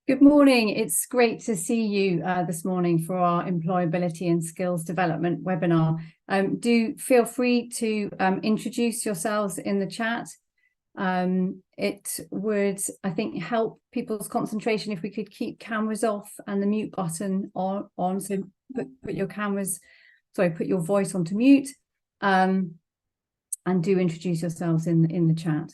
Good morning. It's great to see you this morning for our Employability and Skills Development webinar. Do feel free to introduce yourselves in the chat. It would, I think, help people's concentration if we could keep cameras off and the mute button on. So put your voice onto mute, and do introduce yourselves in the chat.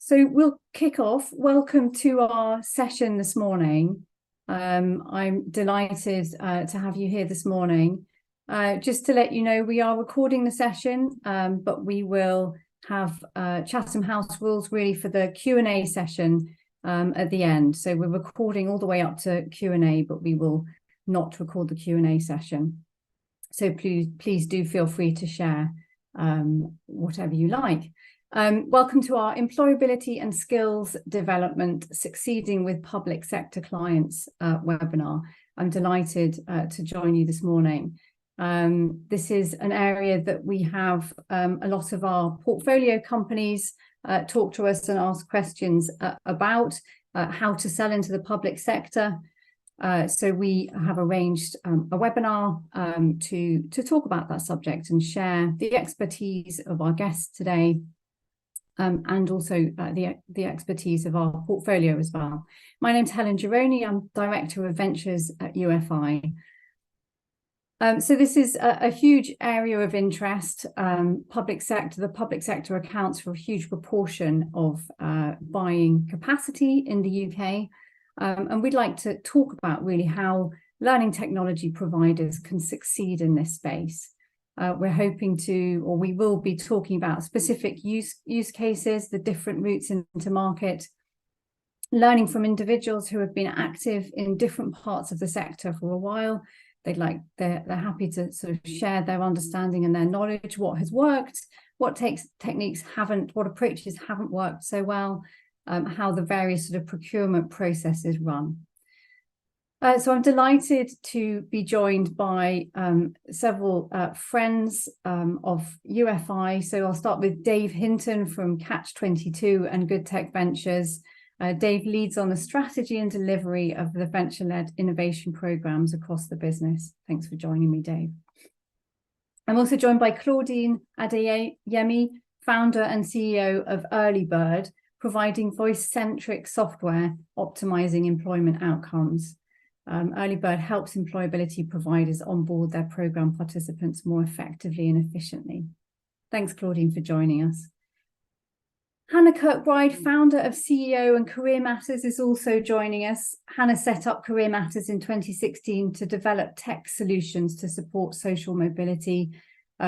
So we'll kick off. Welcome to our session this morning. I'm delighted to have you here this morning. Just to let you know, we are recording the session, but we will have Chatham-House-rules really for the Q&A session at the end. So we're recording all the way up to Q&A, but we will not record the Q&A session. So please do feel free to share whatever you like. Welcome to our Employability and Skills Development Succeeding with Public Sector Clients webinar. I'm delighted to join you this morning. This is an area that we have a lot of our portfolio companies talk to us and ask questions about how to sell into the public sector. So we have arranged a webinar to talk about that subject and share the expertise of our guests today. And also the expertise of our portfolio as well. My name's Helen Gironi. I'm Director of Ventures at UFI. So this is a huge area of interest. Public sector. The public sector accounts for a huge proportion of buying capacity in the UK. And we'd like to talk about really how learning technology providers can succeed in this space. We're hoping to, or we will be talking about specific use cases, the different routes into market, learning from individuals who have been active in different parts of the sector for a while. They're happy to sort of share their understanding and their knowledge, what has worked, what techniques haven't, what approaches haven't worked so well, how the various sort of procurement processes run. So I'm delighted to be joined by several friends of UFI. So I'll start with Dave Hinton from Catch-22 and Good Tech Ventures. Dave leads on the strategy and delivery of the venture-led innovation programs across the business. Thanks for joining me, Dave. I'm also joined by Claudine Adeyemi, founder and CEO of Early Bird, providing voice-centric software optimizing employment outcomes. Early Bird helps employability providers onboard their program participants more effectively and efficiently. Thanks, Claudine, for joining us. Hannah Kirkbride, founder of CEO and Career Matters, is also joining us. Hannah set up Career Matters in 2016 to develop tech solutions to support social mobility,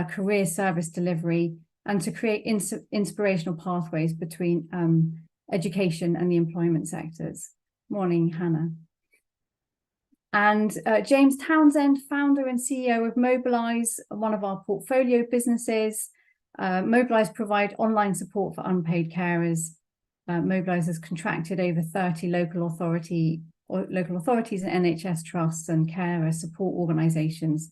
career service delivery, and to create inspirational pathways between education and the employment sectors. Morning, Hannah. And James Townsend, founder and CEO of Mobilise, one of our portfolio businesses. Mobilise provide online support for unpaid carers. Mobilise has contracted over 30 local authorities and NHS trusts and carer support organisations.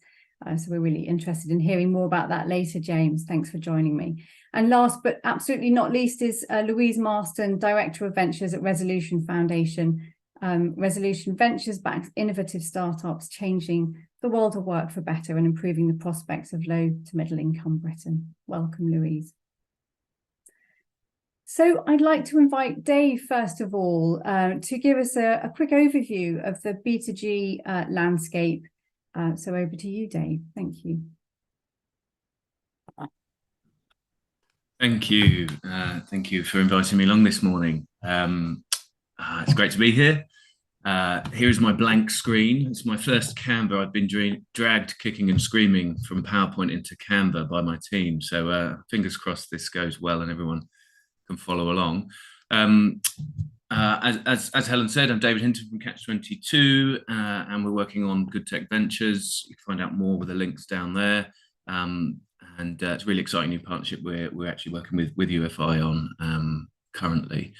So we're really interested in hearing more about that later, James. Thanks for joining me. And last but absolutely not least is Louise Marston, Director of Ventures at Resolution Foundation. Resolution Ventures backs innovative startups, changing the world of work for better and improving the prospects of low to middle income Britain. Welcome, Louise. So I'd like to invite Dave, first of all, to give us a quick overview of the B2G landscape. So over to you, Dave. Thank you. Thank you. Thank you for inviting me along this morning. It's great to be here. Here is my blank screen. It's my first Canva. I've been dragged kicking and screaming from PowerPoint into Canva by my team. So fingers crossed this goes well and everyone can follow along. As Helen said, I'm David Hinton from Catch-22 and we're working on Good Tech Ventures. You can find out more with the links down there. And it's a really exciting new partnership we're actually working with UFI on currently.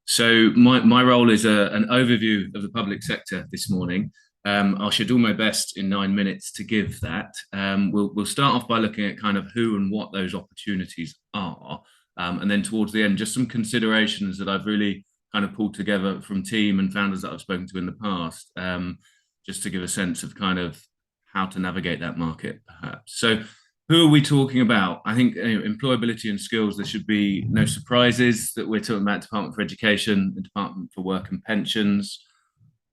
So my role is an overview of the public sector this morning. I should do my best in 9 minutes to give that. We'll start off by looking at kind of who and what those opportunities are. And then towards the end, just some considerations that I've really kind of pulled together from team and founders that I've spoken to in the past, just to give a sense of kind of how to navigate that market, perhaps. So who are we talking about? I think employability and skills, there should be no surprises that we're talking about Department for Education, the Department for Work and Pensions.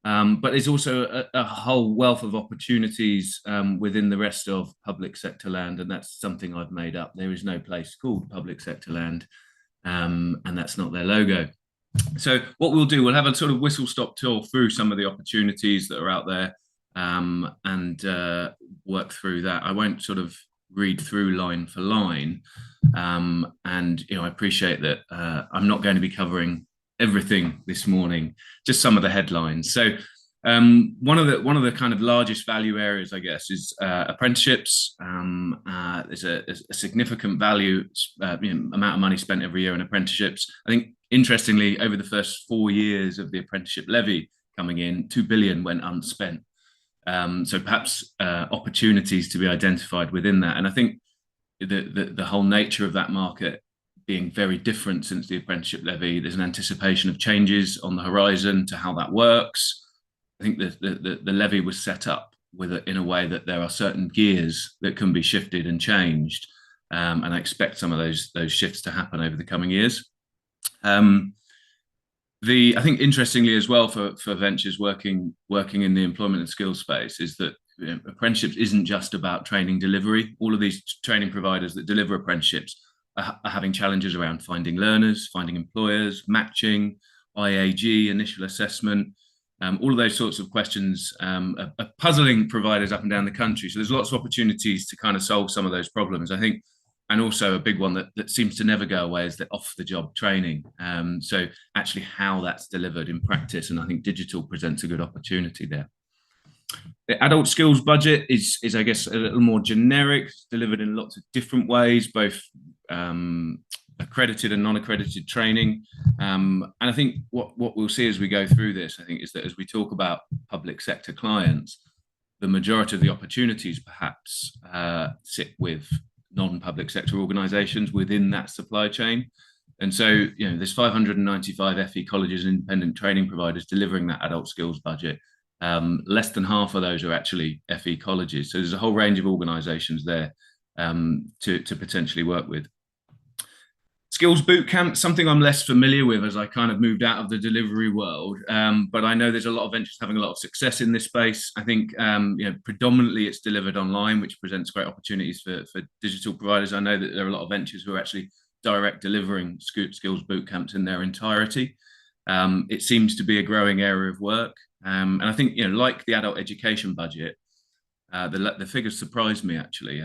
But there's also a whole wealth of opportunities within the rest of public sector land, and that's something I've made up. There is no place called public sector land, and that's not their logo. So what we'll do, we'll have a sort of whistle-stop tour through some of the opportunities that are out there, and work through that. I won't sort of read through line for line, and I appreciate that I'm not going to be covering everything this morning, just some of the headlines. So one of the kind of largest value areas, I guess, is apprenticeships. There's a significant value amount of money spent every year on apprenticeships. I think, interestingly, over the first 4 years of the apprenticeship levy coming in, 2 billion went unspent. So perhaps opportunities to be identified within that. And I think the whole nature of that market being very different since the apprenticeship levy, there's an anticipation of changes on the horizon to how that works. I think the levy was set up in a way that there are certain gears that can be shifted and changed, and I expect some of those shifts to happen over the coming years. I think interestingly as well for ventures working in the employment and skills space is that apprenticeships isn't just about training delivery. All of these training providers that deliver apprenticeships are having challenges around finding learners, finding employers, matching, IAG, initial assessment. All of those sorts of questions are puzzling providers up and down the country. So there's lots of opportunities to kind of solve some of those problems, I think. And also a big one that seems to never go away is the off-the-job training. So actually how that's delivered in practice. And I think digital presents a good opportunity there. The adult skills budget is I guess, a little more generic, delivered in lots of different ways, both accredited and non-accredited training. And I think what we'll see as we go through this, I think, is that as we talk about public sector clients, the majority of the opportunities perhaps sit with non-public sector organisations within that supply chain. And so, there's 595 FE colleges and independent training providers delivering that adult skills budget. Less than half of those are actually FE colleges. So there's a whole range of organisations there to potentially work with. Skills bootcamp, something I'm less familiar with as I kind of moved out of the delivery world, but I know there's a lot of ventures having a lot of success in this space. I think predominantly it's delivered online, which presents great opportunities for digital providers. I know that there are a lot of ventures who are actually direct delivering skills bootcamps in their entirety. It seems to be a growing area of work, and I think like the adult education budget, the figures surprised me actually.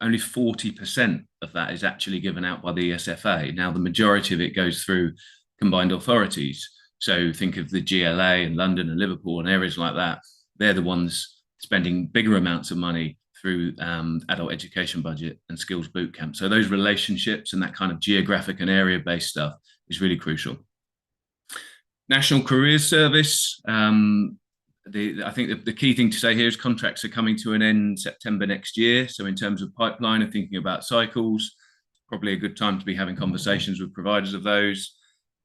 Only 40% of that is actually given out by the ESFA. Now, the majority of it goes through combined authorities. So think of the GLA in London and Liverpool and areas like that. They're the ones spending bigger amounts of money through adult education budget and skills bootcamp. So those relationships and that kind of geographic and area-based stuff is really crucial. National Careers Service. I think the key thing to say here is contracts are coming to an end September next year. So in terms of pipeline and thinking about cycles, probably a good time to be having conversations with providers of those.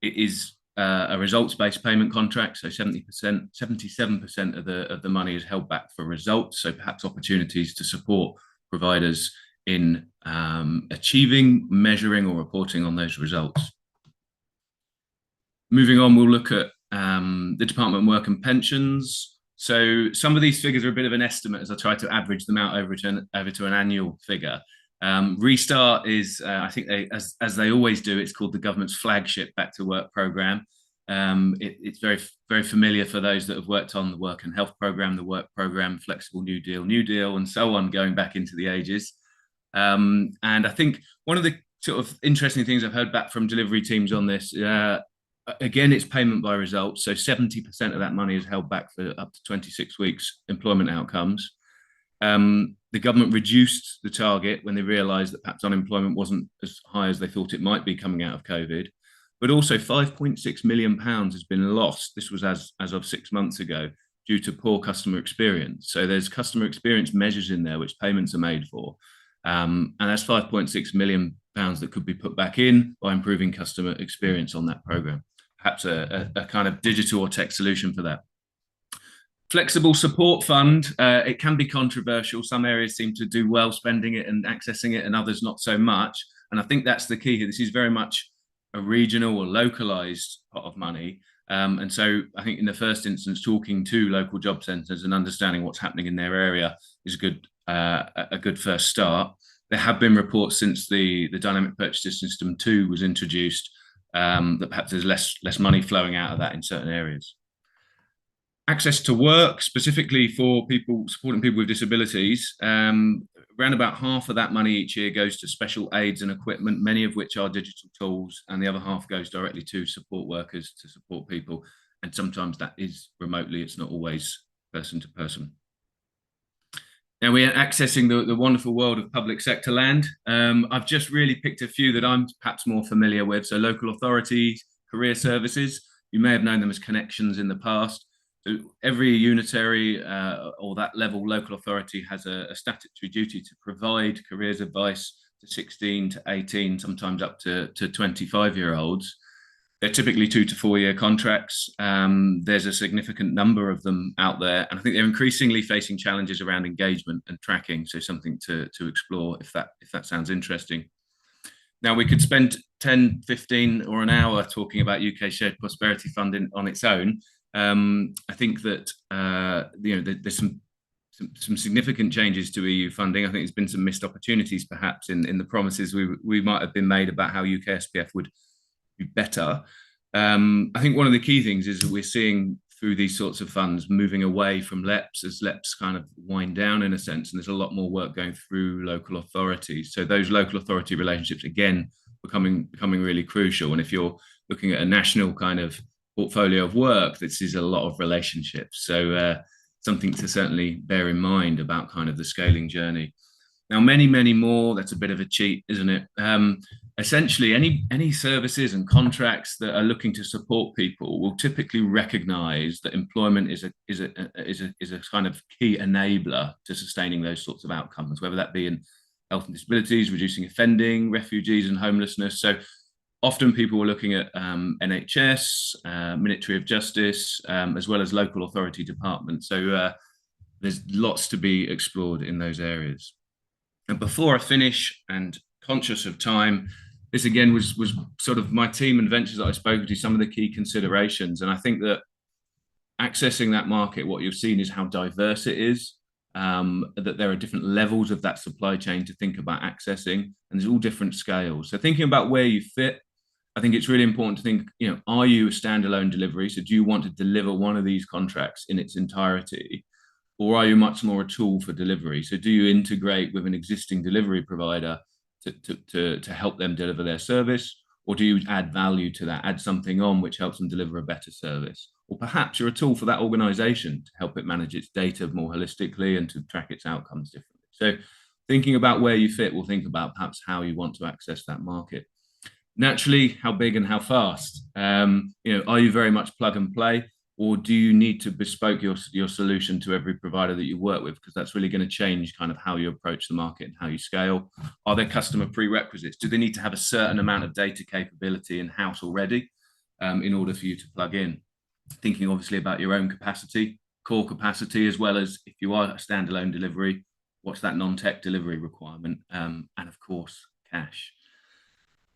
It is a results-based payment contract. So 77% of the money is held back for results. So perhaps opportunities to support providers in achieving, measuring or reporting on those results. Moving on, we'll look at the Department of Work and Pensions. So some of these figures are a bit of an estimate as I try to average them out over to an annual figure. Restart is, I think as they always do, it's called the government's flagship Back to Work programme. It's very, very familiar for those that have worked on the Work and Health programme, the Work programme, Flexible New Deal, and so on, going back into the ages. And I think one of the sort of interesting things I've heard back from delivery teams on this, again, it's payment by results. So 70% of that money is held back for up to 26 weeks employment outcomes. The government reduced the target when they realised that perhaps unemployment wasn't as high as they thought it might be coming out of COVID. But also £5.6 million has been lost. This was as of 6 months ago, due to poor customer experience. So there's customer experience measures in there which payments are made for. And that's £5.6 million that could be put back in by improving customer experience on that program. Perhaps a kind of digital or tech solution for that. Flexible support fund, it can be controversial. Some areas seem to do well spending it and accessing it, and others not so much. And I think that's the key here. This is very much a regional or localized pot of money. And so I think in the first instance, talking to local job centres and understanding what's happening in their area is a good first start. There have been reports since the Dynamic Purchasing System 2 was introduced that perhaps there's less money flowing out of that in certain areas. Access to work, specifically for people supporting people with disabilities, around about half of that money each year goes to special aids and equipment, many of which are digital tools, and the other half goes directly to support workers to support people. And sometimes that is remotely, it's not always person to person. Now we are accessing the wonderful world of public sector land. I've just really picked a few that I'm perhaps more familiar with. So local authorities, career services, you may have known them as connections in the past. So every unitary or that level local authority has a statutory duty to provide careers advice to 16 to 18, sometimes up to 25-year-olds. They're typically 2 to 4 year contracts. There's a significant number of them out there, and I think they're increasingly facing challenges around engagement and tracking. So something to explore if that sounds interesting. Now we could spend 10, 15 or an hour talking about UK Shared Prosperity Fund on its own. I think that there's some significant changes to EU funding. I think there's been some missed opportunities perhaps in the promises we might have been made about how UK SPF would be better. I think one of the key things is that we're seeing through these sorts of funds moving away from LEPs as LEPs kind of wind down in a sense, and there's a lot more work going through local authorities. So those local authority relationships again becoming really crucial. And if you're looking at a national kind of portfolio of work, this is a lot of relationships. So something to certainly bear in mind about kind of the scaling journey. Now, many more, that's a bit of a cheat, isn't it? Essentially, any services and contracts that are looking to support people will typically recognize that employment is a kind of key enabler to sustaining those sorts of outcomes, whether that be in health and disabilities, reducing offending, refugees and homelessness. So often people are looking at NHS, Ministry of Justice, as well as local authority departments. So there's lots to be explored in those areas. And before I finish, and conscious of time, this again was sort of my team and ventures that I spoke to, some of the key considerations. And I think that accessing that market, what you've seen is how diverse it is, that there are different levels of that supply chain to think about accessing, and there's all different scales. So thinking about where you fit, I think it's really important to think, are you a standalone delivery? So do you want to deliver one of these contracts in its entirety? Or are you much more a tool for delivery? So do you integrate with an existing delivery provider to help them deliver their service? Or do you add value to that, add something on which helps them deliver a better service? Or perhaps you're a tool for that organization to help it manage its data more holistically and to track its outcomes differently. So thinking about where you fit, we'll think about perhaps how you want to access that market. Naturally, how big and how fast? Are you very much plug and play? Or do you need to bespoke your solution to every provider that you work with? Because that's really going to change kind of how you approach the market and how you scale. Are there customer prerequisites? Do they need to have a certain amount of data capability in-house already in order for you to plug in? Thinking obviously about your own capacity, core capacity, as well as if you are a standalone delivery, what's that non-tech delivery requirement? And of course, cash.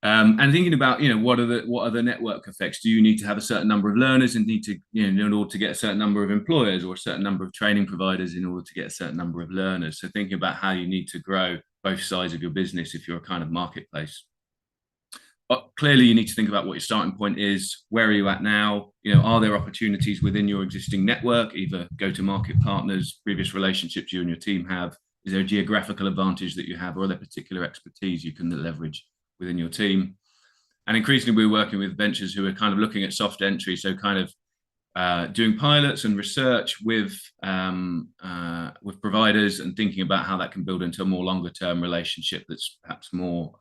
And thinking about, what are the network effects? Do you need to have a certain number of learners and need to, in order to get a certain number of employers, or a certain number of training providers in order to get a certain number of learners? So thinking about how you need to grow both sides of your business if you're a kind of marketplace. But clearly, you need to think about what your starting point is. Where are you at now? Are there opportunities within your existing network, either go-to-market partners, previous relationships you and your team have? Is there a geographical advantage that you have, or are there particular expertise you can leverage within your team? And increasingly, we're working with ventures who are kind of looking at soft entry, so kind of doing pilots and research with providers and thinking about how that can build into a more longer term relationship that's perhaps more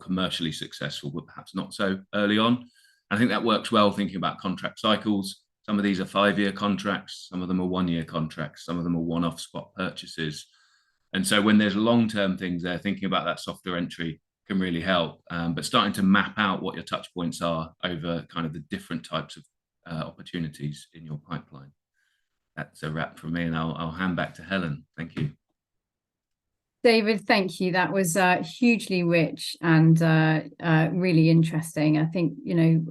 commercially successful, but perhaps not so early on. I think that works well, thinking about contract cycles, Some of these are 5-year contracts, some of them are 1-year contracts, some of them are one-off spot purchases. And so when there's long-term things there, thinking about that softer entry can really help. But starting to map out what your touch points are over kind of the different types of opportunities in your pipeline. That's a wrap from me, and I'll hand back to Helen. Thank you. David, thank you. That was hugely rich and really interesting. I think,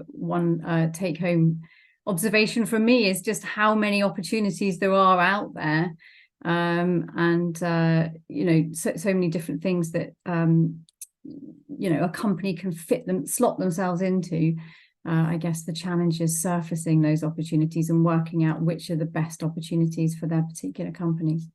one take-home observation from me is just how many opportunities there are out there, and so many different things that a company can slot themselves into. I guess the challenge is surfacing those opportunities and working out which are the best opportunities for their particular companies.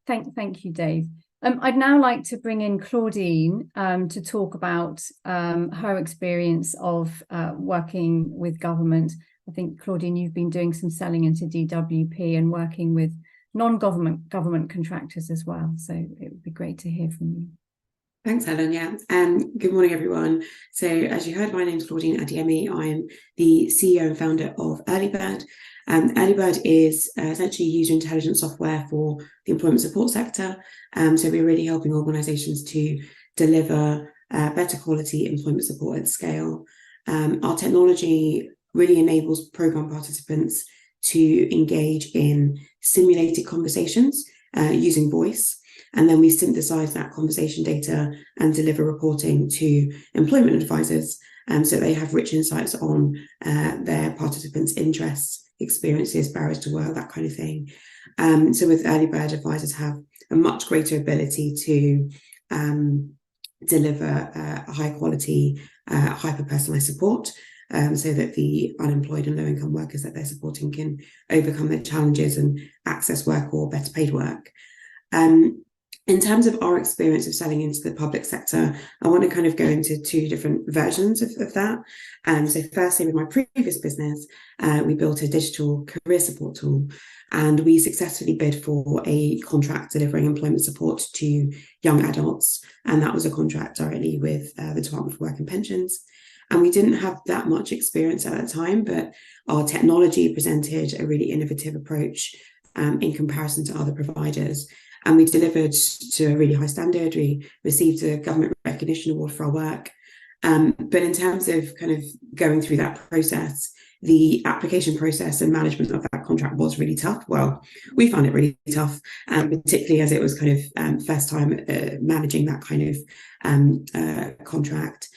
Thank you, Dave. I'd now like to bring in Claudine to talk about her experience of working with government. I think, Claudine, you've been doing some selling into DWP and working with government contractors as well. So it would be great to hear from you. Thanks, Helen. Yeah. Good morning, everyone. So as you heard, my name is Claudine Adiemi. I am the CEO and founder of Earlybird. Earlybird is essentially user intelligence software for the employment support sector. So we're really helping organisations to deliver better quality employment support at scale. Our technology really enables programme participants to engage in simulated conversations using voice. And then we synthesize that conversation data and deliver reporting to employment advisors, so they have rich insights on their participants' interests, experiences, barriers to work, that kind of thing. So with Earlybird, advisors have a much greater ability to deliver high quality, hyper-personalized support, so that the unemployed and low-income workers that they're supporting can overcome their challenges and access work or better paid work. In terms of our experience of selling into the public sector, I want to kind of go into two different versions of that. So firstly, with my previous business, we built a digital career support tool, and we successfully bid for a contract delivering employment support to young adults. And that was a contract directly with the Department for Work and Pensions. And we didn't have that much experience at that time, but our technology presented a really innovative approach in comparison to other providers. And we delivered to a really high standard. We received a government recognition award for our work. But in terms of kind of going through that process, the application process and management of that contract was really tough. Well, we found it really tough, particularly as it was kind of first time managing that kind of contract.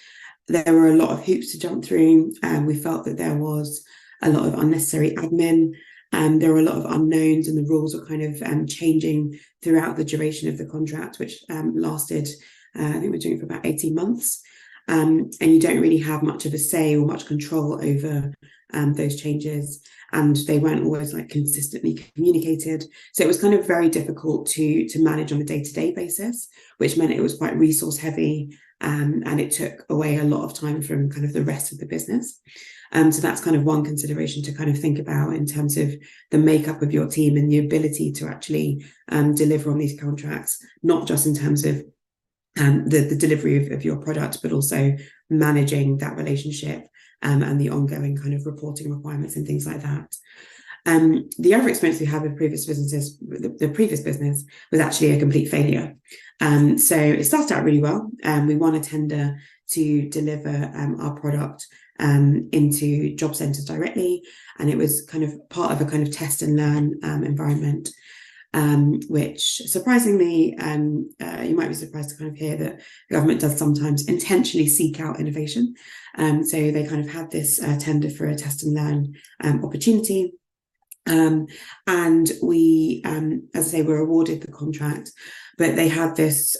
There were a lot of hoops to jump through. We felt that there was a lot of unnecessary admin. There were a lot of unknowns, and the rules were kind of changing throughout the duration of the contract, which lasted, I think we're doing it for about 18 months. And you don't really have much of a say or much control over those changes, and they weren't always like consistently communicated. So it was kind of very difficult to manage on a day-to-day basis, which meant it was quite resource heavy, and it took away a lot of time from kind of the rest of the business. So that's kind of one consideration to kind of think about in terms of the makeup of your team and the ability to actually deliver on these contracts, not just in terms of the delivery of your product, but also managing that relationship and the ongoing kind of reporting requirements and things like that. The other experience we had with previous businesses, the previous business was actually a complete failure. So it started out really well. We won a tender to deliver our product into job centres directly, and it was kind of part of a kind of test and learn environment, which surprisingly, you might be surprised to kind of hear that the government does sometimes intentionally seek out innovation. So they kind of had this tender for a test and learn opportunity. And we, as I say, were awarded the contract, but they had this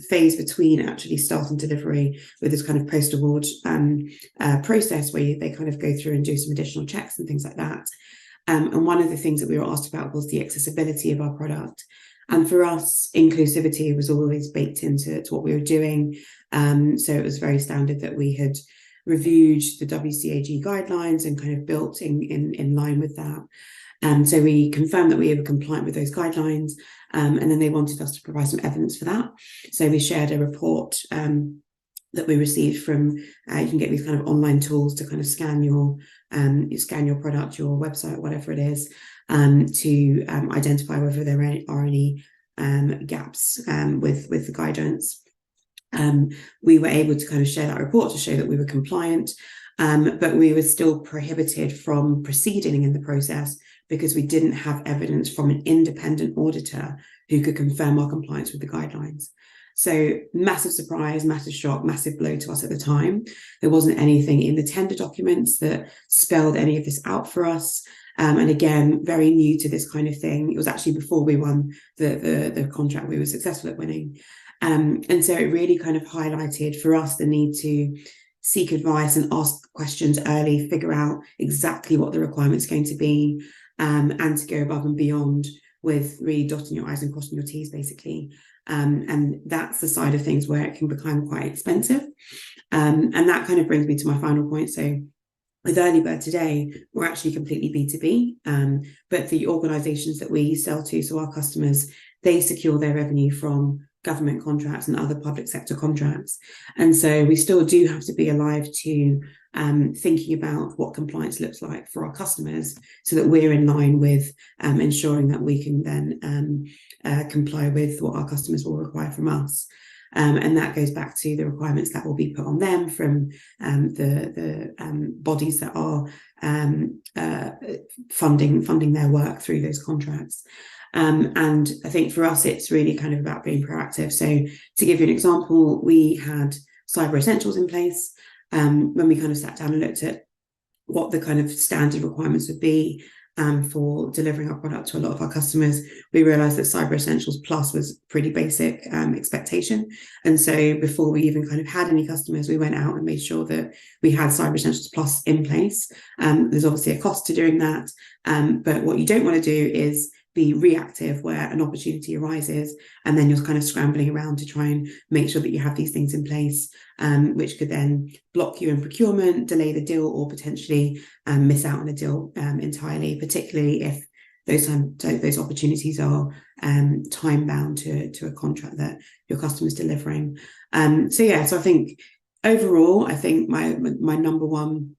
phase between actually start and delivery with this kind of post-award process where they kind of go through and do some additional checks and things like that. And one of the things that we were asked about was the accessibility of our product. And for us, inclusivity was always baked into what we were doing. So it was very standard that we had reviewed the WCAG guidelines and kind of built in line with that. So we confirmed that we were compliant with those guidelines, and then they wanted us to provide some evidence for that. So we shared a report that that we received from, you can get these kind of online tools to kind of scan your product, your website, whatever it is, to identify whether there are any gaps with the guidance. We were able to kind of share that report to show that we were compliant, but we were still prohibited from proceeding in the process because we didn't have evidence from an independent auditor who could confirm our compliance with the guidelines. So massive surprise, massive shock, massive blow to us at the time. There wasn't anything in the tender documents that spelled any of this out for us. And again, very new to this kind of thing. It was actually before we won the contract we were successful at winning. And so it really kind of highlighted for us the need to seek advice and ask questions early, figure out exactly what the requirement's going to be, and to go above and beyond with really dotting your I's and crossing your T's, basically. And that's the side of things where it can become quite expensive. And that kind of brings me to my final point. So with Early Bird today, we're actually completely B2B, but the organisations that we sell to, so our customers, they secure their revenue from government contracts and other public sector contracts. And so we still do have to be alive to thinking about what compliance looks like for our customers so that we're in line with ensuring that we can then comply with what our customers will require from us. And that goes back to the requirements that will be put on them from the bodies that are funding their work through those contracts. And I think for us, it's really kind of about being proactive. So to give you an example, we had cyber essentials in place. When we kind of sat down and looked at what the kind of standard requirements would be for delivering our product to a lot of our customers, we realized that Cyber Essentials Plus was pretty basic expectation. And so before we even kind of had any customers, we went out and made sure that we had Cyber Essentials Plus in place. There's obviously a cost to doing that. But what you don't want to do is be reactive where an opportunity arises and then you're kind of scrambling around to try and make sure that you have these things in place, which could then block you in procurement, delay the deal, or potentially miss out on a deal entirely, particularly if those opportunities are time bound to a contract that your customer's delivering. So I think overall, I think my number one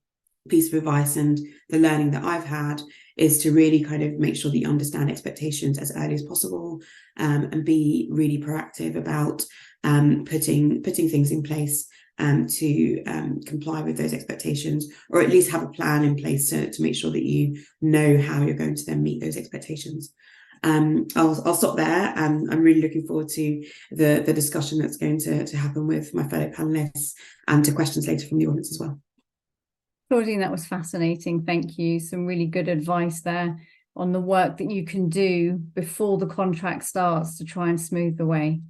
piece of advice and the learning that I've had is to really kind of make sure that you understand expectations as early as possible, and be really proactive about putting things in place to comply with those expectations, or at least have a plan in place to make sure that you know how you're going to then meet those expectations. I'll stop there. I'm really looking forward to the discussion that's going to happen with my fellow panelists and to questions later from the audience as well. Claudine, that was fascinating. Thank you. Some really good advice there on the work that you can do before the contract starts to try and smooth the way.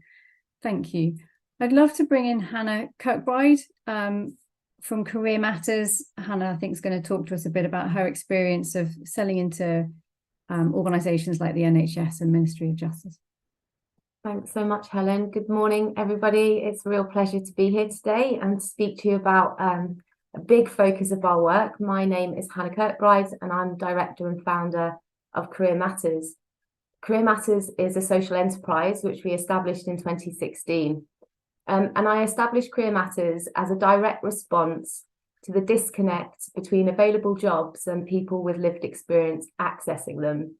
Thank you. I'd love to bring in Hannah Kirkbride from Career Matters. Hannah, I think, is going to talk to us a bit about her experience of selling into organisations like the NHS and Ministry of Justice. Thanks so much, Helen. Good morning, everybody. It's a real pleasure to be here today and to speak to you about a big focus of our work. My name is Hannah Kirkbride and I'm director and founder of Career Matters. Career Matters is a social enterprise which we established in 2016. And I established Career Matters as a direct response to the disconnect between available jobs and people with lived experience accessing them.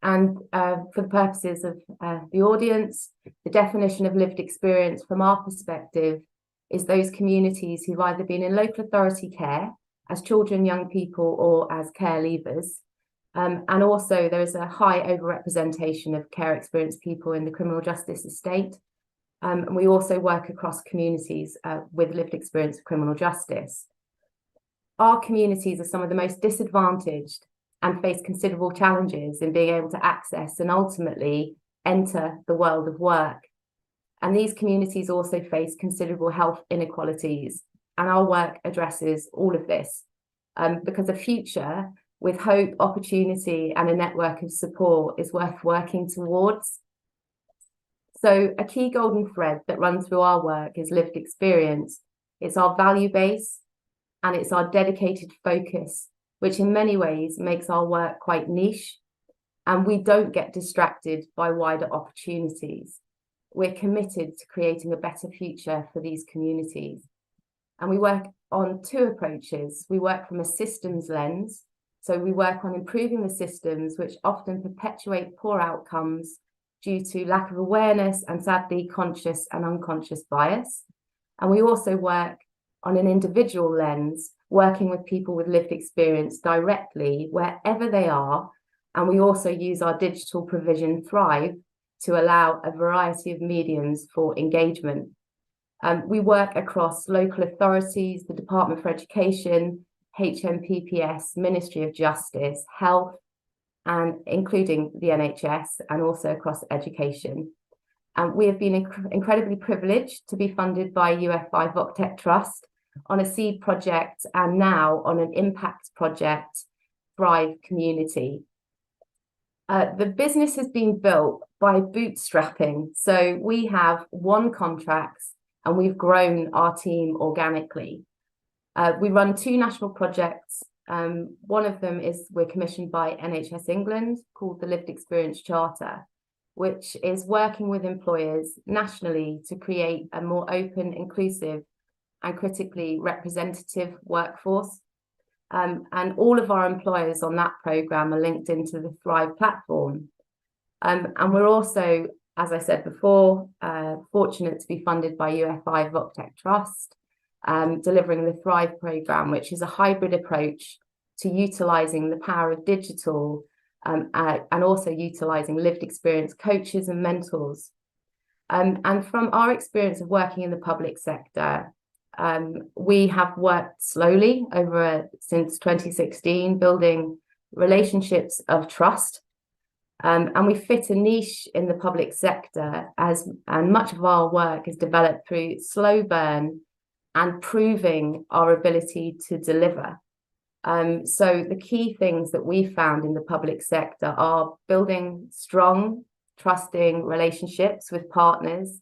And for the purposes of the audience, the definition of lived experience from our perspective is those communities who've either been in local authority care as children, young people, or as care leavers. And also there is a high overrepresentation of care experienced people in the criminal justice estate. And we also work across communities with lived experience of criminal justice. Our communities are some of the most disadvantaged and face considerable challenges in being able to access and ultimately enter the world of work. And these communities also face considerable health inequalities. And our work addresses all of this because a future with hope, opportunity, and a network of support is worth working towards. So a key golden thread that runs through our work is lived experience. It's our value base and it's our dedicated focus, which in many ways makes our work quite niche. And we don't get distracted by wider opportunities. We're committed to creating a better future for these communities. And we work on two approaches. We work from a systems lens. So we work on improving the systems, which often perpetuate poor outcomes due to lack of awareness and sadly conscious and unconscious bias. And we also work on an individual lens, working with people with lived experience directly wherever they are. And we also use our digital provision Thrive to allow a variety of mediums for engagement. We work across local authorities, the Department for Education, HMPPS, Ministry of Justice, Health, and including the NHS, and also across education. And we have been incredibly privileged to be funded by UFI VocTech Trust on a seed project and now on an impact project, Thrive Community. The business has been built by bootstrapping. So we have won contracts and we've grown our team organically. We run two national projects. One of them is we're commissioned by NHS England called the Lived Experience Charter, which is working with employers nationally to create a more open, inclusive and critically representative workforce. And all of our employers on that programme are linked into the Thrive platform. And we're also, as I said before, fortunate to be funded by UFI VocTech Trust, delivering the Thrive programme, which is a hybrid approach to utilising the power of digital and also utilising lived experience coaches and mentors. And from our experience of working in the public sector, we have worked slowly since 2016, building relationships of trust. And we fit a niche in the public sector and much of our work is developed through slow burn and proving our ability to deliver. So the key things that we found in the public sector are building strong, trusting relationships with partners,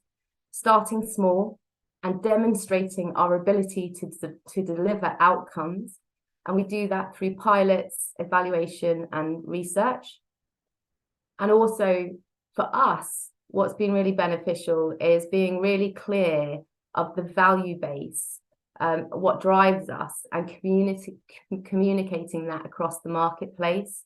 starting small, and demonstrating our ability to deliver outcomes. And we do that through pilots, evaluation, and research. And also for us, what's been really beneficial is being really clear of the value base, what drives us, and communicating that across the marketplace.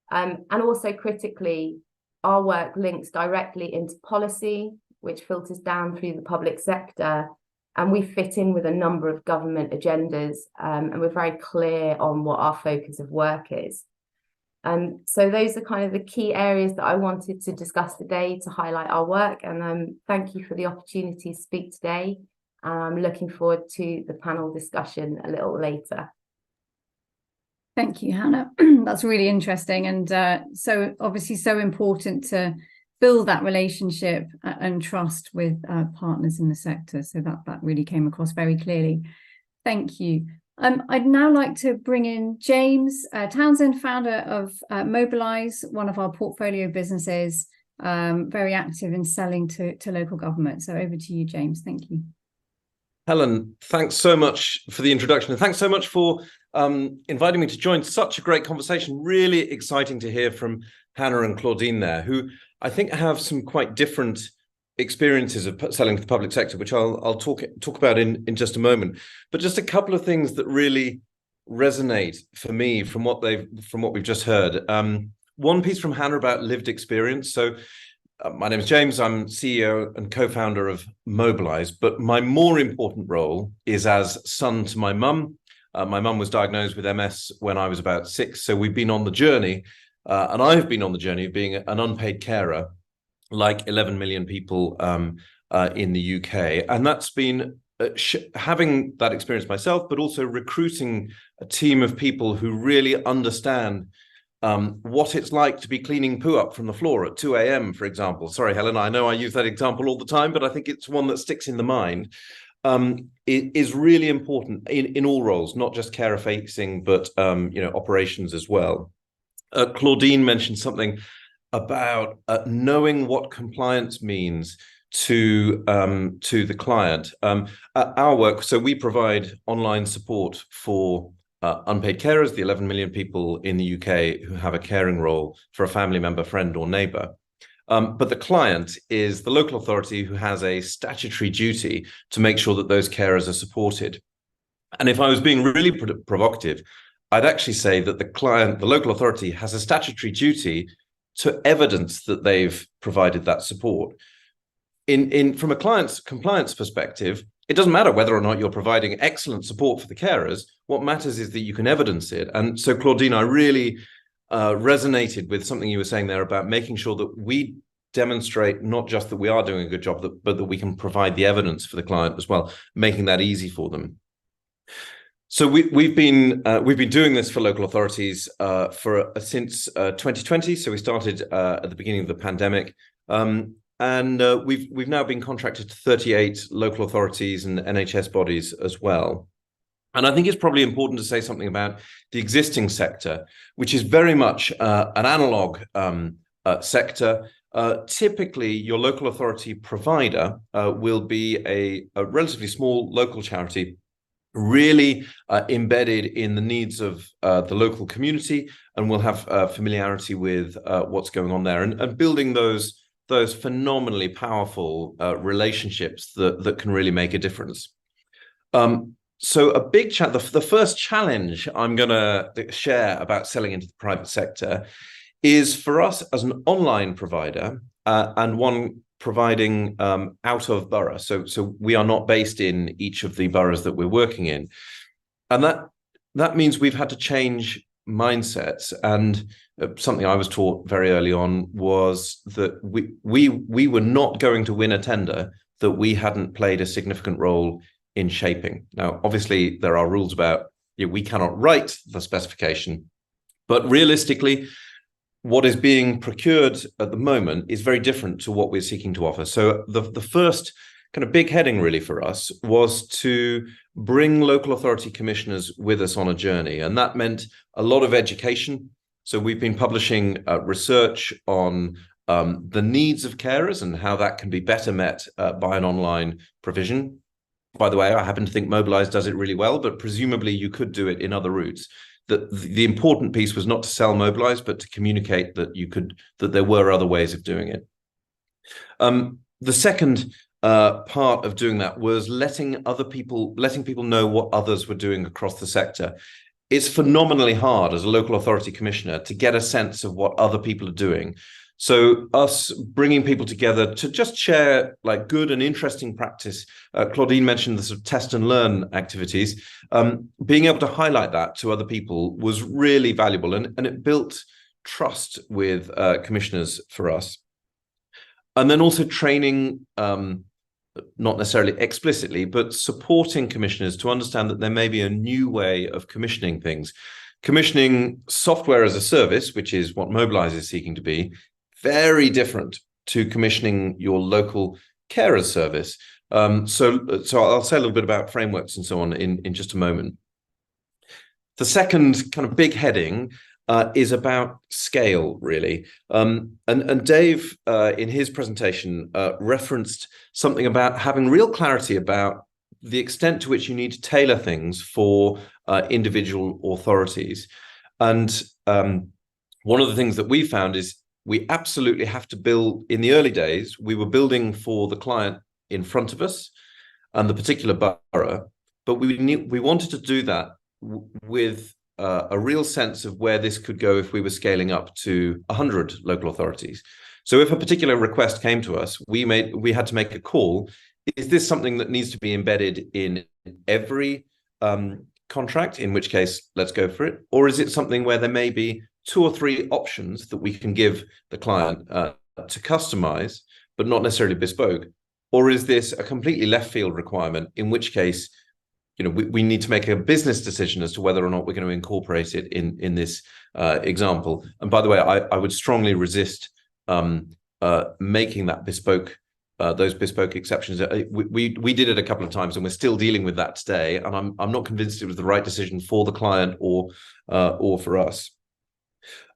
And also critically, our work links directly into policy, which filters down through the public sector, and we fit in with a number of government agendas, and we're very clear on what our focus of work is. So those are kind of the key areas that I wanted to discuss today to highlight our work, and thank you for the opportunity to speak today. I'm looking forward to the panel discussion a little later. Thank you, Hannah. That's really interesting, and so obviously so important to build that relationship and trust with partners in the sector. So that really came across very clearly. Thank you. I'd now like to bring in James Townsend, founder of Mobilise, one of our portfolio businesses, very active in selling to local government. So over to you, James. Thank you. Helen, thanks so much for the introduction, and thanks so much for inviting me to join such a great conversation. Really exciting to hear from Hannah and Claudine there, who I think have some quite different experiences of selling to the public sector, which I'll talk about in just a moment. But just a couple of things that really resonate for me from what we've just heard. One piece from Hannah about lived experience. So my name is James. I'm CEO and co-founder of Mobilise, but my more important role is as son to my mum. My mum was diagnosed with MS when I was about 6, so we've been on the journey, and I've been on the journey of being an unpaid carer, like 11 million people in the UK. And that's been having that experience myself, but also recruiting a team of people who really understand what it's like to be cleaning poo up from the floor at 2 a.m., for example. Sorry, Helen, I know I use that example all the time, but I think it's one that sticks in the mind. It is really important in all roles, not just carer facing, but operations as well. Claudine mentioned something about knowing what compliance means to the client. Our work, so we provide online support for unpaid carers, the 11 million people in the UK who have a caring role for a family member, friend, or neighbour. But the client is the local authority who has a statutory duty to make sure that those carers are supported. And if I was being really provocative, I'd actually say that the local authority, has a statutory duty to evidence that they've provided that support. From a client's compliance perspective, it doesn't matter whether or not you're providing excellent support for the carers. What matters is that you can evidence it. And so, Claudine, I really resonated with something you were saying there about making sure that we demonstrate not just that we are doing a good job, but that we can provide the evidence for the client as well, making that easy for them. So we've been doing this for local authorities since 2020. So we started at the beginning of the pandemic, and we've now been contracted to 38 local authorities and NHS bodies as well. And I think it's probably important to say something about the existing sector, which is very much an analog sector. Typically, your local authority provider will be a relatively small local charity, really embedded in the needs of the local community, and will have familiarity with what's going on there, and building those phenomenally powerful relationships that can really make a difference. So a big the first challenge I'm going to share about selling into the private sector is for us as an online provider and one providing out of borough. So we are not based in each of the boroughs that we're working in. And that means we've had to change mindsets. And something I was taught very early on was that we were not going to win a tender that we hadn't played a significant role in shaping. Now, obviously, there are rules about we cannot write the specification, but realistically, what is being procured at the moment is very different to what we're seeking to offer. So the first kind of big heading really for us was to bring local authority commissioners with us on a journey. And that meant a lot of education. So we've been publishing research on the needs of carers and how that can be better met by an online provision. By the way, I happen to think Mobilise does it really well, but presumably you could do it in other routes. The important piece was not to sell Mobilise, but to communicate that there were other ways of doing it. The second part of doing that was letting people know what others were doing across the sector. It's phenomenally hard as a local authority commissioner to get a sense of what other people are doing. So us bringing people together to just share like good and interesting practice. Claudine mentioned the sort of test and learn activities. Being able to highlight that to other people was really valuable, and it built trust with commissioners for us. And then also training, not necessarily explicitly, but supporting commissioners to understand that there may be a new way of commissioning things. Commissioning software as a service, which is what Mobilise is seeking to be, very different to commissioning your local carer service. So I'll say a little bit about frameworks and so on in just a moment. The second kind of big heading is about scale, really. And Dave, in his presentation, referenced something about having real clarity about the extent to which you need to tailor things for individual authorities. And one of the things that we found is we absolutely have to build. In the early days, we were building for the client in front of us and the particular borough, but we wanted to do that with a real sense of where this could go if we were scaling up to 100 local authorities. So if a particular request came to us, we had to make a call. Is this something that needs to be embedded in every contract, in which case let's go for it? Or is it something where there may be 2 or 3 options that we can give the client to customize, but not necessarily bespoke? Or is this a completely left field requirement, in which case, we need to make a business decision as to whether or not we're going to incorporate it in this example? And by the way, I would strongly resist making that bespoke, those bespoke exceptions. We did it a couple of times, and we're still dealing with that today. And I'm not convinced it was the right decision for the client or for us.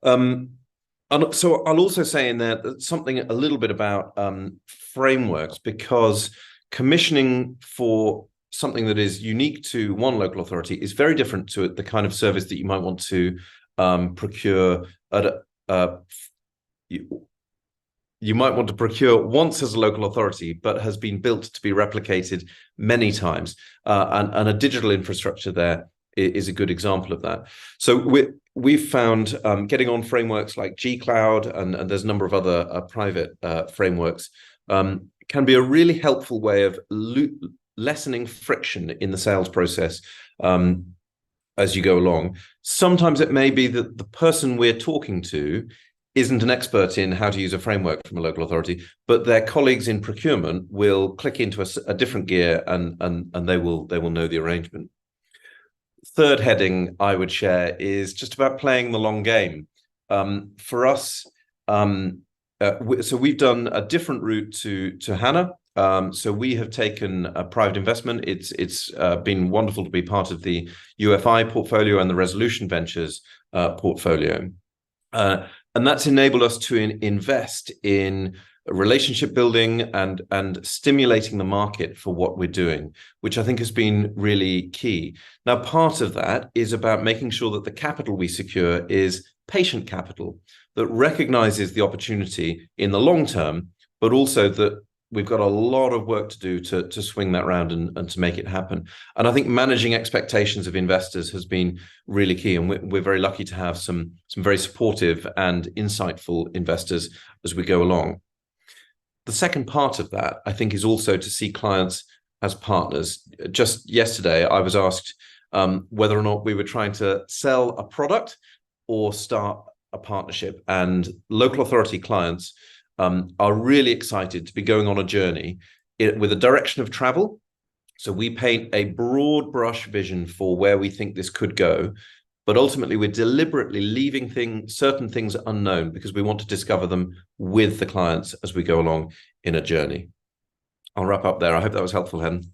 And so I'll also say in there something a little bit about frameworks, because commissioning for something that is unique to one local authority is very different to the kind of service that you might want to procure at you might want to procure once as a local authority, but has been built to be replicated many times. And a digital infrastructure there is a good example of that. So we've found getting on frameworks like G-Cloud, and there's a number of other private frameworks, can be a really helpful way of lessening friction in the sales process as you go along. Sometimes it may be that the person we're talking to isn't an expert in how to use a framework from a local authority, but their colleagues in procurement will click into a different gear and they will know the arrangement. Third heading I would share is just about playing the long game. For us, so we've done a different route to Hannah. So we have taken a private investment. It's been wonderful to be part of the UFI portfolio and the Resolution Ventures portfolio. And that's enabled us to invest in relationship building and stimulating the market for what we're doing, which I think has been really key. Now, part of that is about making sure that the capital we secure is patient capital that recognizes the opportunity in the long term, but also that we've got a lot of work to do to swing that round and to make it happen. And I think managing expectations of investors has been really key. And we're very lucky to have some very supportive and insightful investors as we go along. The second part of that, I think, is also to see clients as partners. Just yesterday, I was asked whether or not we were trying to sell a product or start a partnership. And local authority clients are really excited to be going on a journey with a direction of travel. So we paint a broad brush vision for where we think this could go, but ultimately we're deliberately leaving certain things unknown because we want to discover them with the clients as we go along in a journey. I'll wrap up there. I hope that was helpful, Helen.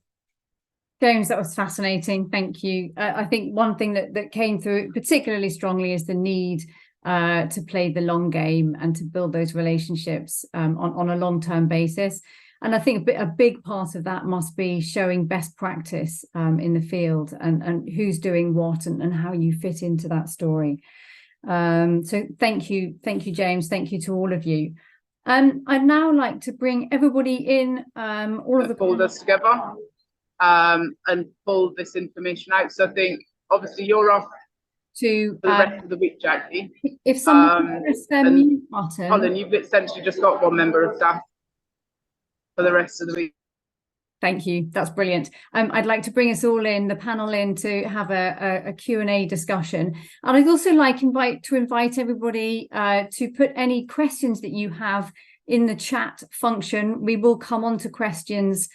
James, that was fascinating. Thank you. I think one thing that came through particularly strongly is the need to play the long game and to build those relationships on a long-term basis. And I think a big part of that must be showing best practice in the field and who's doing what and how you fit into that story. So thank you, James. Thank you to all of you. I'd now like to bring everybody in, all of the pull this together and pull this information out. So I think obviously you're off to for the rest of the week, Jackie. If someone press their mute button. Colin, you've essentially just got one member of staff for the rest of the week. Thank you. That's brilliant. I'd like to bring us all in, the panel in, to have a Q&A discussion. And I'd also like to invite everybody to put any questions that you have in the chat function. We will come on to questions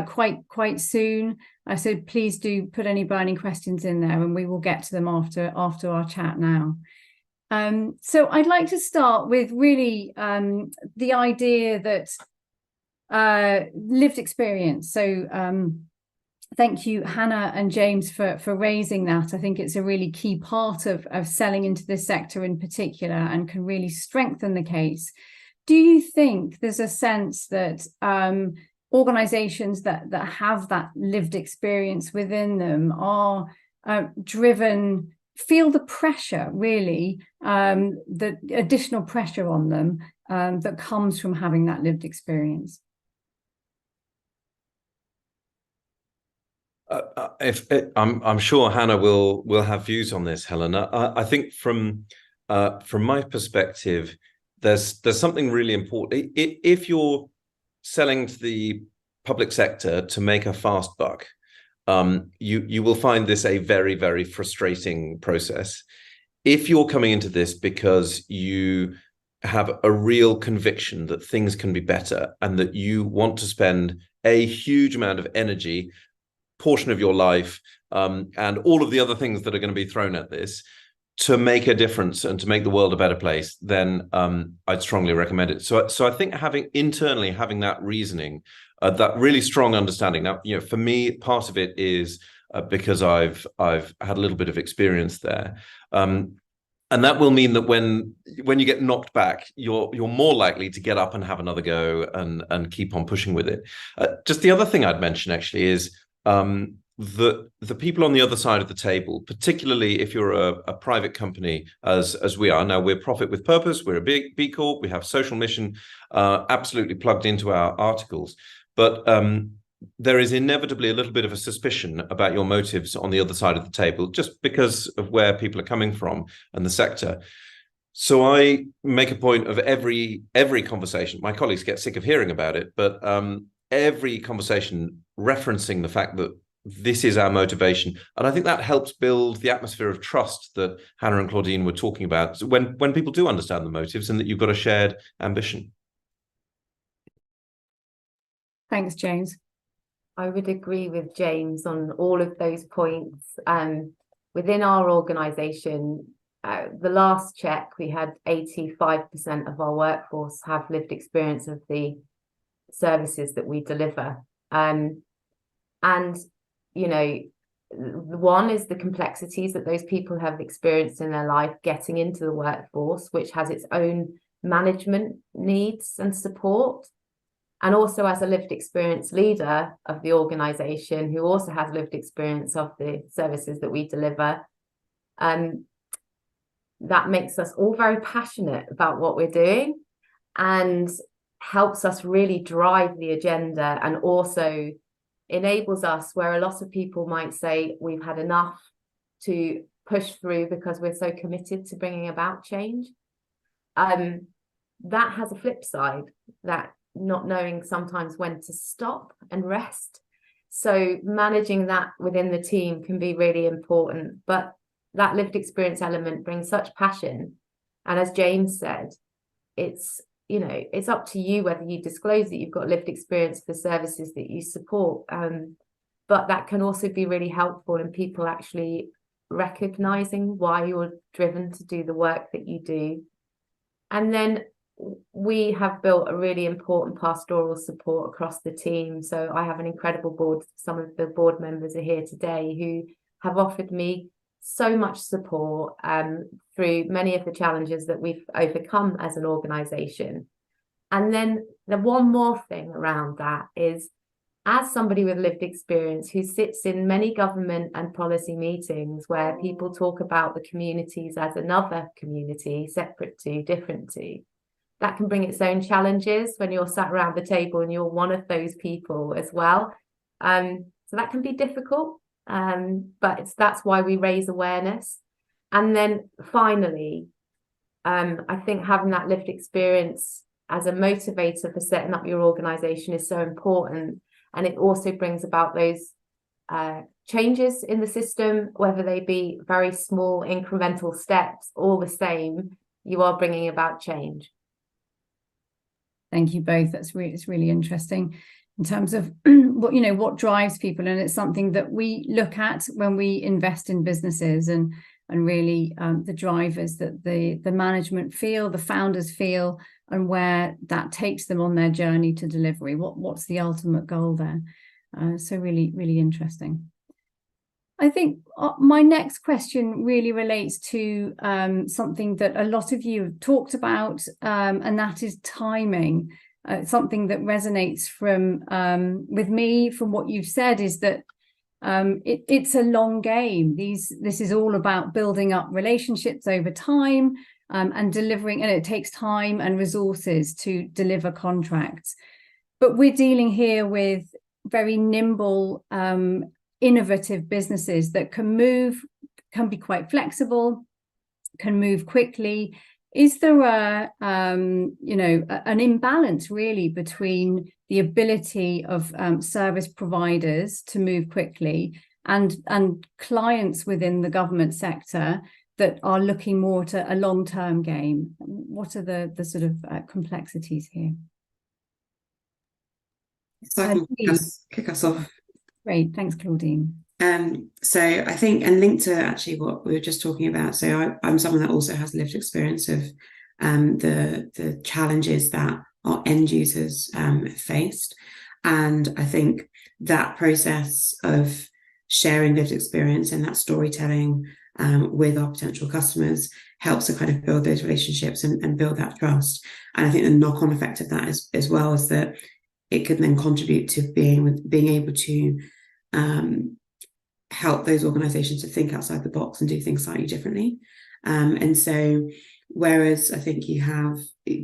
quite soon. So please do put any burning questions in there and we will get to them after our chat now. So I'd like to start with really the idea that lived experience. So thank you, Hannah and James, for raising that. I think it's a really key part of selling into this sector in particular and can really strengthen the case. Do you think there's a sense that organizations that have that lived experience within them are feel the pressure, really, the additional pressure on them that comes from having that lived experience? I'm sure Hannah will have views on this, Helen. I think from my perspective, there's something really important. If you're selling to the public sector to make a fast buck, you will find this a very, very frustrating process. If you're coming into this because you have a real conviction that things can be better and that you want to spend a huge amount of energy, portion of your life, and all of the other things that are going to be thrown at this to make a difference and to make the world a better place, then I'd strongly recommend it. So I think having that reasoning, that really strong understanding. Now, for me, part of it is because I've had a little bit of experience there. And that will mean that when you get knocked back, you're more likely to get up and have another go and keep on pushing with it. Just the other thing I'd mention actually is the people on the other side of the table, particularly if you're a private company, as we are now, we're profit with purpose, we're a big B Corp, we have social mission, absolutely plugged into our articles, but there is inevitably a little bit of a suspicion about your motives on the other side of the table, just because of where people are coming from and the sector. So I make a point of every conversation. My colleagues get sick of hearing about it, but every conversation referencing the fact that this is our motivation. And I think that helps build the atmosphere of trust that Hannah and Claudine were talking about, when people do understand the motives and that you've got a shared ambition. Thanks, James. I would agree with James on all of those points. Within our organisation, the last check, we had 85% of our workforce have lived experience of the services that we deliver. And, you know, one is the complexities that those people have experienced in their life getting into the workforce, which has its own management needs and support. And also as a lived experience leader of the organisation, who also has lived experience of the services that we deliver, that makes us all very passionate about what we're doing and helps us really drive the agenda, and also enables us, where a lot of people might say we've had enough, to push through because we're so committed to bringing about change. That has a flip side, that not knowing sometimes when to stop and rest. So managing that within the team can be really important, but that lived experience element brings such passion. And as James said, it's, you know, it's up to you whether you disclose that you've got lived experience for services that you support. But that can also be really helpful in people actually recognizing why you're driven to do the work that you do. And then we have built a really important pastoral support across the team. So I have an incredible board. Some of the board members are here today who have offered me so much support through many of the challenges that we've overcome as an organisation. And then the one more thing around that is, as somebody with lived experience who sits in many government and policy meetings where people talk about the communities as another community, separate to, different to, that can bring its own challenges when you're sat around the table and you're one of those people as well. So that can be difficult, but that's why we raise awareness. And then finally, I think having that lived experience as a motivator for setting up your organisation is so important. And it also brings about those changes in the system, whether they be very small incremental steps, all the same, you are bringing about change. Thank you both. It's really interesting in terms of what drives people, and it's something that we look at when we invest in businesses, and really the drivers that the management feel, the founders feel, and where that takes them on their journey to delivery. What's the ultimate goal there? So really interesting. I think my next question really relates to something that a lot of you have talked about, and that is timing. Something that resonates with me from what you've said is that it's a long game. This is all about building up relationships over time, and delivering, and it takes time and resources to deliver contracts. But we're dealing here with very nimble, innovative businesses that can be quite flexible, can move quickly. Is there an imbalance really between the ability of service providers to move quickly and clients within the government sector that are looking more to a long-term game? What are the sort of complexities here? So I can kick us off. Great, thanks, Claudine. So I think, and linked to actually what we were just talking about, so I'm someone that also has lived experience of the challenges that our end users faced. And I think that process of sharing lived experience and that storytelling with our potential customers helps to kind of build those relationships and build that trust. And I think the knock-on effect of that as well is that it could then contribute to being able to help those organizations to think outside the box and do things slightly differently. And so whereas I think you have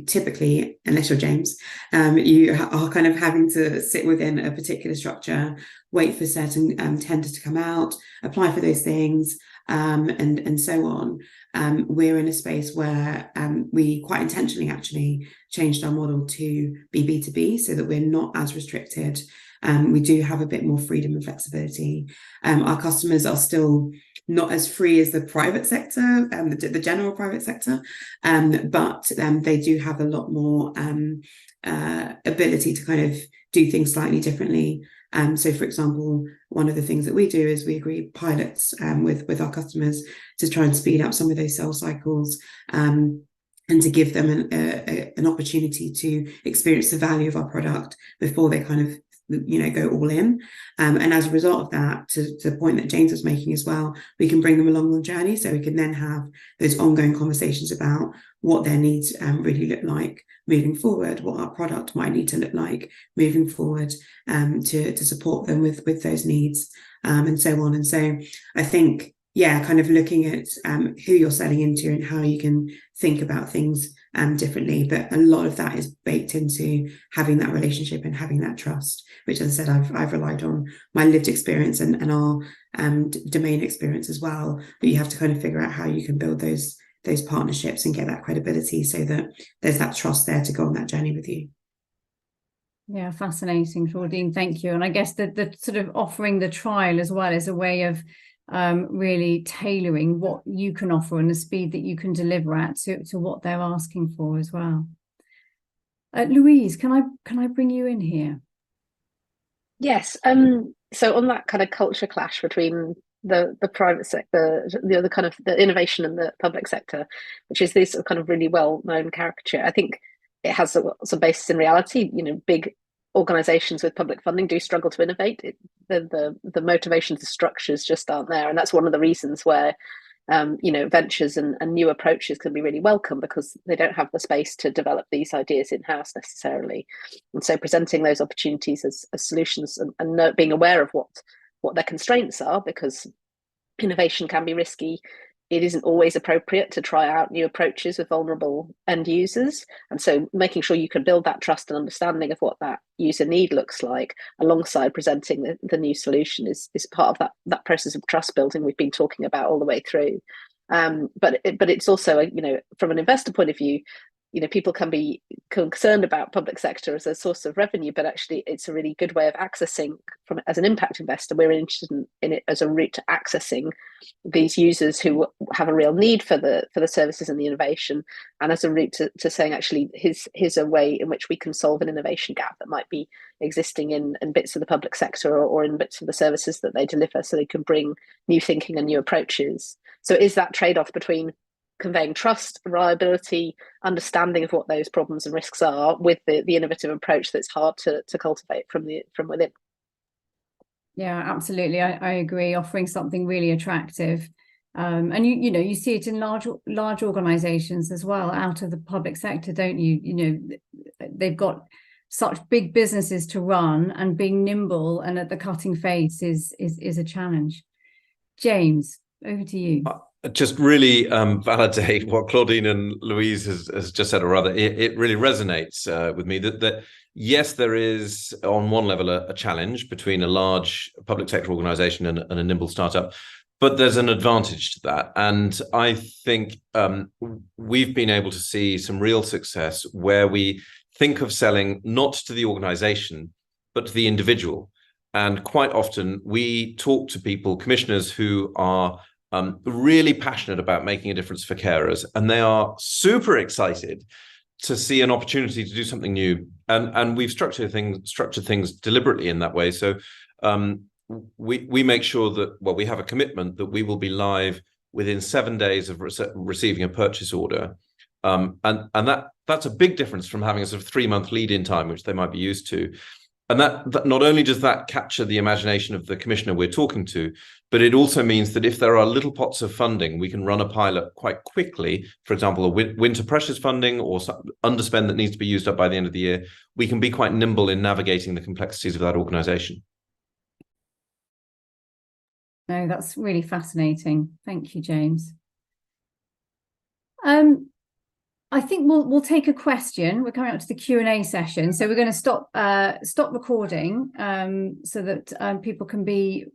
typically, unless you're James, you are kind of having to sit within a particular structure, wait for certain tenders to come out, apply for those things, and so on. We're in a space where we quite intentionally actually changed our model to be B2B so that we're not as restricted. We do have a bit more freedom and flexibility. Our customers are still not as free as the private sector, the general private sector, but they do have a lot more ability to kind of do things slightly differently. So, for example, one of the things that we do is we agree pilots with our customers to try and speed up some of those sales cycles, and to give them an opportunity to experience the value of our product before they kind of go all in. And as a result of that, to the point that James was making as well, we can bring them along the journey so we can then have those ongoing conversations about what their needs really look like moving forward, what our product might need to look like moving forward, to support them with those needs, and so on. And so I think, kind of looking at who you're selling into and how you can think about things differently. But a lot of that is baked into having that relationship and having that trust, which, as I said, I've relied on my lived experience and our domain experience as well. But you have to kind of figure out how you can build those partnerships and get that credibility so that there's that trust there to go on that journey with you. Yeah, fascinating, Claudine. Thank you. And I guess the sort of offering the trial as well is a way of really tailoring what you can offer and the speed that you can deliver at to what they're asking for as well. Louise, can I bring you in here? Yes. So on that kind of culture clash between the private sector, the other kind of the innovation and the public sector, which is this kind of really well-known caricature, I think it has some basis in reality. Big organizations with public funding do struggle to innovate. The motivations, the structures just aren't there, and that's one of the reasons where ventures and new approaches can be really welcome, because they don't have the space to develop these ideas in-house necessarily. And so presenting those opportunities as solutions and being aware of what their constraints are, because innovation can be risky. It isn't always appropriate to try out new approaches with vulnerable end users. And so making sure you can build that trust and understanding of what that user need looks like alongside presenting the new solution is part of that process of trust building we've been talking about all the way through. But it's also, from an investor point of view, people can be concerned about public sector as a source of revenue, but actually it's a really good way of accessing as an impact investor. We're interested in it as a route to accessing these users who have a real need for the services and the innovation, and as a route to saying, actually, here's a way in which we can solve an innovation gap that might be existing in bits of the public sector or in bits of the services that they deliver, so they can bring new thinking and new approaches. So is that trade-off between conveying trust, reliability, understanding of what those problems and risks are, with the innovative approach that's hard to cultivate from within? Yeah, absolutely. I agree. Offering something really attractive, and you see it in large organizations as well, out of the public sector, don't you? They've got such big businesses to run, and being nimble and at the cutting face is a challenge. James, over to you. Just really validate what Claudine and Louise has just said, or rather, it really resonates with me that yes, there is on one level a challenge between a large public sector organization and a nimble startup, but there's an advantage to that. And I think we've been able to see some real success where we think of selling not to the organization, but to the individual. And quite often we talk to people, commissioners who are really passionate about making a difference for carers, and they are super excited to see an opportunity to do something new. And we've structured things deliberately in that way. So we make sure that, well, we have a commitment that we will be live within 7 days of receiving a purchase order. And that's a big difference from having a sort of 3-month lead-in time, which they might be used to. And that not only does that capture the imagination of the commissioner we're talking to, but it also means that if there are little pots of funding, we can run a pilot quite quickly. For example, a winter pressures funding or some underspend that needs to be used up by the end of the year. We can be quite nimble in navigating the complexities of that organization. No, that's really fascinating. Thank you, James. I think we'll take a question. We're coming up to the Q&A session, so we're going to stop recording so that people can be.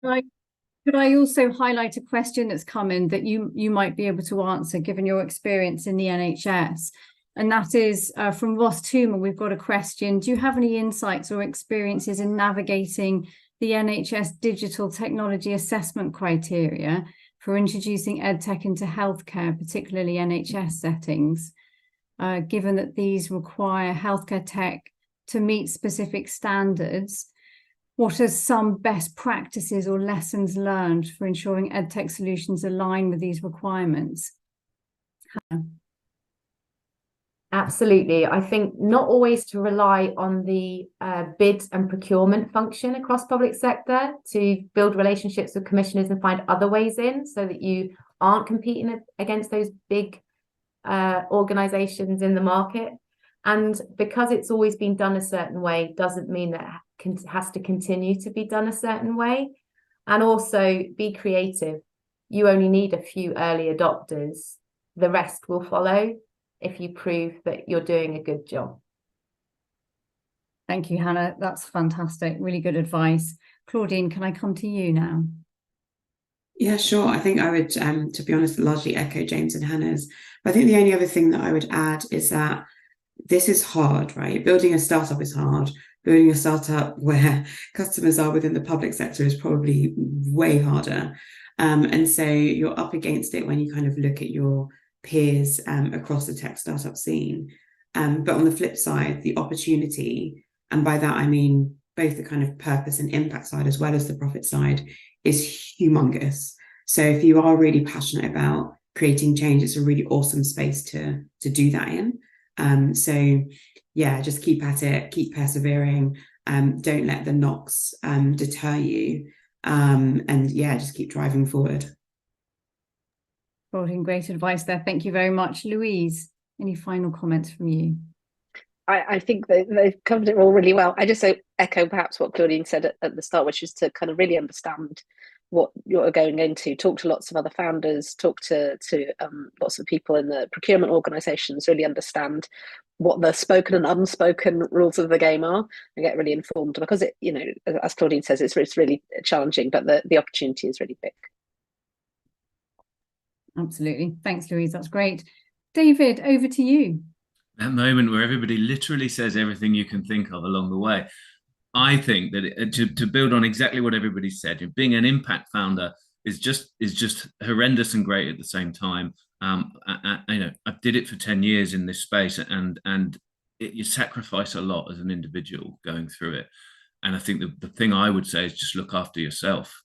Could I also highlight a question that's come in that you might be able to answer, given your experience in the NHS? And that is from Ross Toomer. We've got a question. Do you have any insights or experiences in navigating the NHS digital technology assessment criteria for introducing EdTech into healthcare, particularly NHS settings, given that these require healthcare tech to meet specific standards? What are some best practices or lessons learned for ensuring EdTech solutions align with these requirements? Absolutely. I think not always to rely on the bid and procurement function across public sector to build relationships with commissioners and find other ways in, so that you aren't competing against those big organizations in the market. And because it's always been done a certain way doesn't mean that it has to continue to be done a certain way. And also be creative. You only need a few early adopters. The rest will follow if you prove that you're doing a good job. Thank you, Hannah. That's fantastic. Really good advice. Claudine, can I come to you now? Yeah, sure. I think I would, to be honest, largely echo James and Hannah's. But I think the only other thing that I would add is that this is hard, right? Building a startup is hard. Building a startup where customers are within the public sector is probably way harder. And so you're up against it when you kind of look at your peers across the tech startup scene. But on the flip side, the opportunity, and by that I mean both the kind of purpose and impact side as well as the profit side, is humongous. So if you are really passionate about creating change, it's a really awesome space to do that in. So yeah, just keep at it, keep persevering, don't let the knocks deter you, and yeah, just keep driving forward. Claudine, great advice there. Thank you very much. Louise, any final comments from you? I think they've covered it all really well. I just echo perhaps what Claudine said at the start, which is to kind of really understand what you're going into, talk to lots of other founders, talk to lots of people in the procurement organisations, really understand what the spoken and unspoken rules of the game are, and get really informed, because it, you know, as Claudine says, it's really challenging, but the opportunity is really big. Absolutely. Thanks, Louise. That's great. David, over to you. That moment where everybody literally says everything you can think of along the way. I think that to build on exactly what everybody said, being an impact founder is just horrendous and great at the same time. You know, I did it for 10 years in this space, and you sacrifice a lot as an individual going through it. And I think the thing I would say is just look after yourself,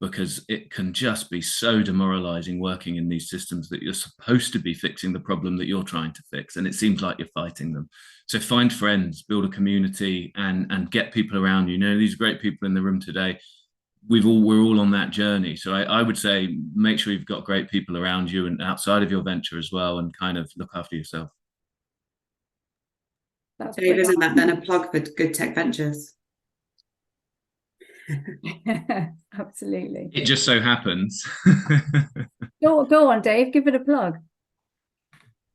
because it can just be so demoralizing working in these systems that you're supposed to be fixing the problem that you're trying to fix, and it seems like you're fighting them. So find friends, build a community, and get people around you. You know, these great people in the room today, we're all on that journey. So I would say make sure you've got great people around you and outside of your venture as well, and kind of look after yourself. That's Dave, isn't that then a plug for Good Tech Ventures? Absolutely. It just so happens. Go on, Dave, give it a plug.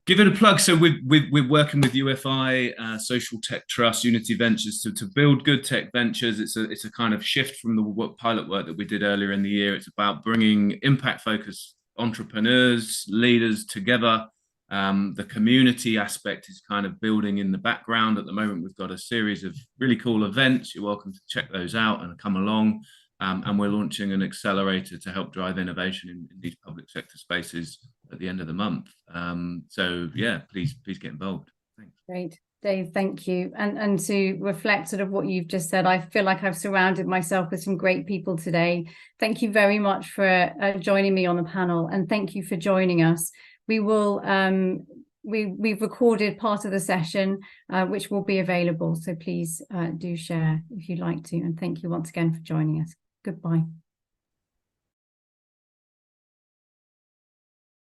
Give it a plug. So we're working with UFI, Social Tech Trust, Unity Ventures to build good tech ventures. It's a kind of shift from the pilot work that we did earlier in the year. It's about bringing impact-focused entrepreneurs, leaders together. The community aspect is kind of building in the background. At the moment, we've got a series of really cool events. You're welcome to check those out and come along. And we're launching an accelerator to help drive innovation in these public sector spaces at the end of the month. So yeah, please get involved. Thanks. Great, Dave, thank you. And to reflect sort of what you've just said, I feel like I've surrounded myself with some great people today. Thank you very much for joining me on the panel, and thank you for joining us. We will we've recorded part of the session, which will be available, so please do share if you'd like to, and thank you once again for joining us. Goodbye.